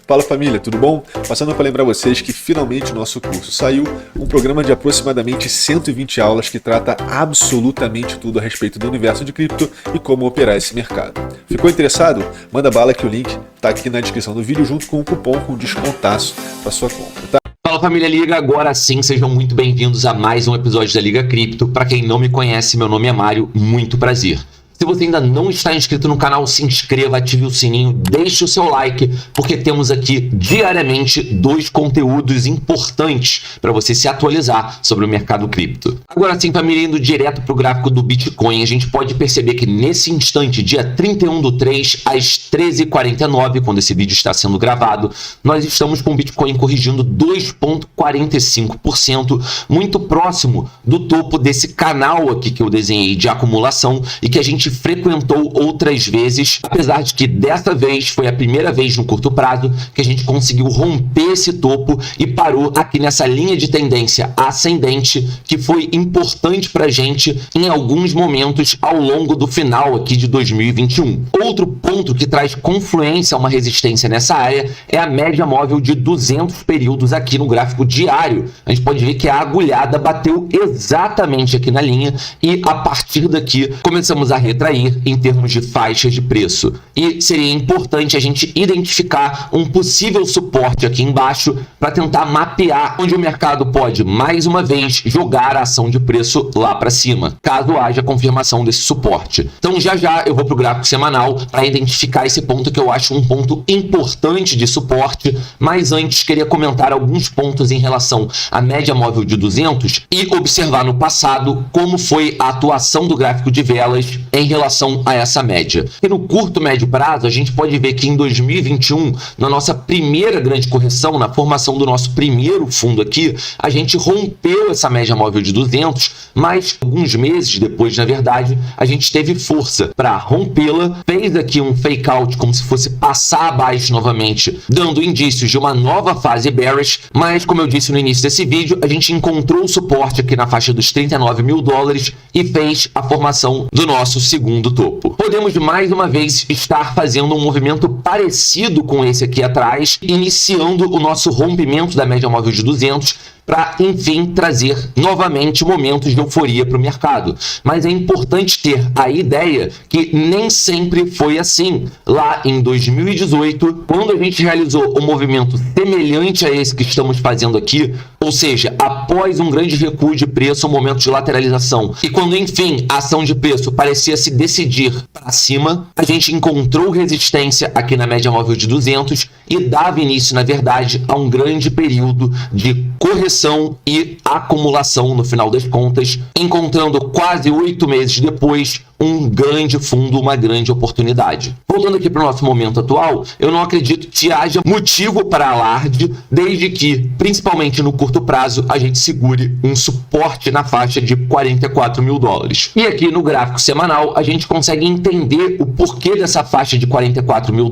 Fala família, tudo bom? Passando para lembrar vocês que finalmente o nosso curso saiu, um programa de aproximadamente 120 aulas que trata absolutamente tudo a respeito do universo de cripto e como operar esse mercado. Ficou interessado? Manda bala que o link está aqui na descrição do vídeo junto com um cupom com descontaço para sua compra, tá? Fala família Liga, agora sim sejam muito bem-vindos a mais um episódio da Liga Cripto. Para quem não me conhece, meu nome é Mário, muito prazer. Se você ainda não está inscrito no canal, se inscreva, ative o sininho, deixe o seu like, porque temos aqui diariamente 2 conteúdos importantes para você se atualizar sobre o mercado cripto. Agora sim, família, indo direto para o gráfico do Bitcoin, a gente pode perceber que nesse instante, dia 31/3, às 13h49, quando esse vídeo está sendo gravado, nós estamos com o Bitcoin corrigindo 2,45%, muito próximo do topo desse canal aqui que eu desenhei de acumulação e que a gente frequentou outras vezes, apesar de que dessa vez foi a primeira vez no curto prazo que a gente conseguiu romper esse topo e parou aqui nessa linha de tendência ascendente, que foi importante para a gente em alguns momentos ao longo do final aqui de 2021. Outro ponto que traz confluência a uma resistência nessa área é a média móvel de 200 períodos aqui no gráfico diário. A gente pode ver que a agulhada bateu exatamente aqui na linha e a partir daqui começamos a retrair em termos de faixas de preço. E seria importante a gente identificar um possível suporte aqui embaixo para tentar mapear onde o mercado pode, mais uma vez, jogar a ação de preço lá para cima, caso haja confirmação desse suporte. Então já eu vou para o gráfico semanal para identificar esse ponto que eu acho um ponto importante de suporte, mas antes queria comentar alguns pontos em relação à média móvel de 200 e observar no passado como foi a atuação do gráfico de velas em relação a essa média. E no curto médio prazo, a gente pode ver que em 2021, na nossa primeira grande correção, na formação do nosso primeiro fundo aqui, a gente rompeu essa média móvel de 200, mas alguns meses depois, na verdade, a gente teve força para rompê-la, fez aqui um fake out como se fosse passar abaixo novamente, dando indícios de uma nova fase bearish, mas como eu disse no início desse vídeo, a gente encontrou o suporte aqui na faixa dos $39 mil e fez a formação do nosso segundo topo. Podemos mais uma vez estar fazendo um movimento parecido com esse aqui atrás, iniciando o nosso rompimento da média móvel de 200 para, enfim, trazer novamente momentos de euforia para o mercado. Mas é importante ter a ideia que nem sempre foi assim. Lá em 2018, quando a gente realizou um movimento semelhante a esse que estamos fazendo aqui, ou seja, após um grande recuo de preço, um momento de lateralização, e quando, enfim, a ação de preço parecia se decidir para cima, a gente encontrou resistência aqui na média móvel de 200 e dava início, na verdade, a um grande período de correção e acumulação no final das contas, encontrando quase 8 meses depois um grande fundo, uma grande oportunidade. Voltando aqui para o nosso momento atual, eu não acredito que haja motivo para alarde, desde que, principalmente no curto prazo, a gente segure um suporte na faixa de $44 mil. E aqui no gráfico semanal, a gente consegue entender o porquê dessa faixa de $44 mil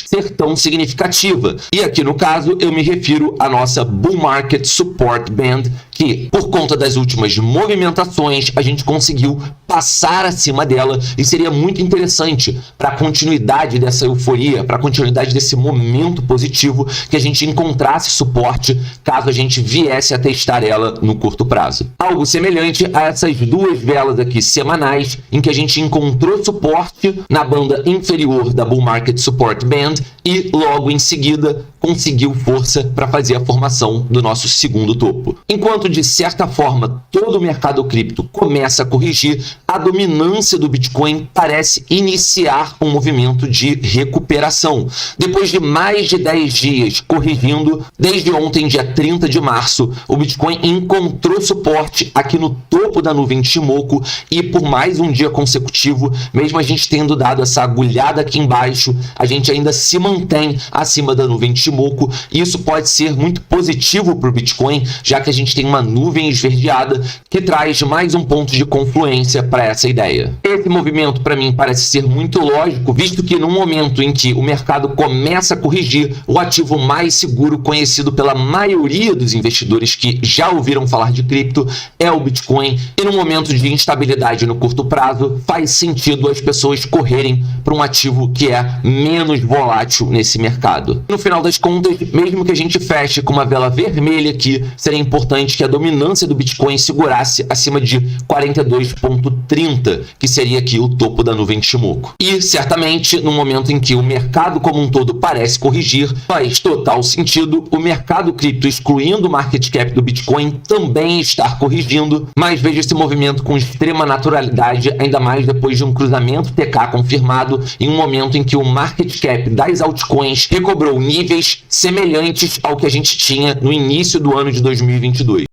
ser tão significativa. E aqui no caso, eu me refiro à nossa Bull Market Support Band, que, por conta das últimas movimentações, a gente conseguiu passar acima dela e seria muito interessante para a continuidade dessa euforia, para a continuidade desse momento positivo, que a gente encontrasse suporte caso a gente viesse a testar ela no curto prazo. Algo semelhante a essas 2 velas aqui semanais, em que a gente encontrou suporte na banda inferior da Bull Market Support Band e logo em seguida conseguiu força para fazer a formação do nosso segundo topo. Enquanto, de certa forma, todo o mercado cripto começa a corrigir, a dominância do Bitcoin parece iniciar um movimento de recuperação. Depois de mais de 10 dias corrigindo, desde ontem, dia 30 de março, o Bitcoin encontrou suporte aqui no topo da nuvem de Shimoku e por mais um dia consecutivo, mesmo a gente tendo dado essa agulhada aqui embaixo, a gente ainda se mantém acima da nuvem de Shimoku, e isso pode ser muito positivo para o Bitcoin, já que a gente tem uma nuvem esverdeada que traz mais um ponto de confluência para essa ideia. Esse movimento, para mim, parece ser muito lógico, visto que no momento em que o mercado começa a corrigir, o ativo mais seguro conhecido pela maioria dos investidores que já ouviram falar de cripto é o Bitcoin, e no momento de instabilidade no curto prazo, faz sentido as pessoas correrem para um ativo que é menos volátil nesse mercado. No final das contas, mesmo que a gente feche com uma vela vermelha aqui, seria importante que a dominância do Bitcoin segurasse acima de 42,30, que seria aqui o topo da nuvem Ichimoku. E, certamente, no momento em que o mercado como um todo parece corrigir, faz total sentido o mercado cripto, excluindo o market cap do Bitcoin, também estar corrigindo, mas vejo esse movimento com extrema naturalidade, ainda mais depois de um cruzamento TK confirmado em um momento em que o market cap das altcoins recobrou níveis semelhantes ao que a gente tinha no início do ano de 2022.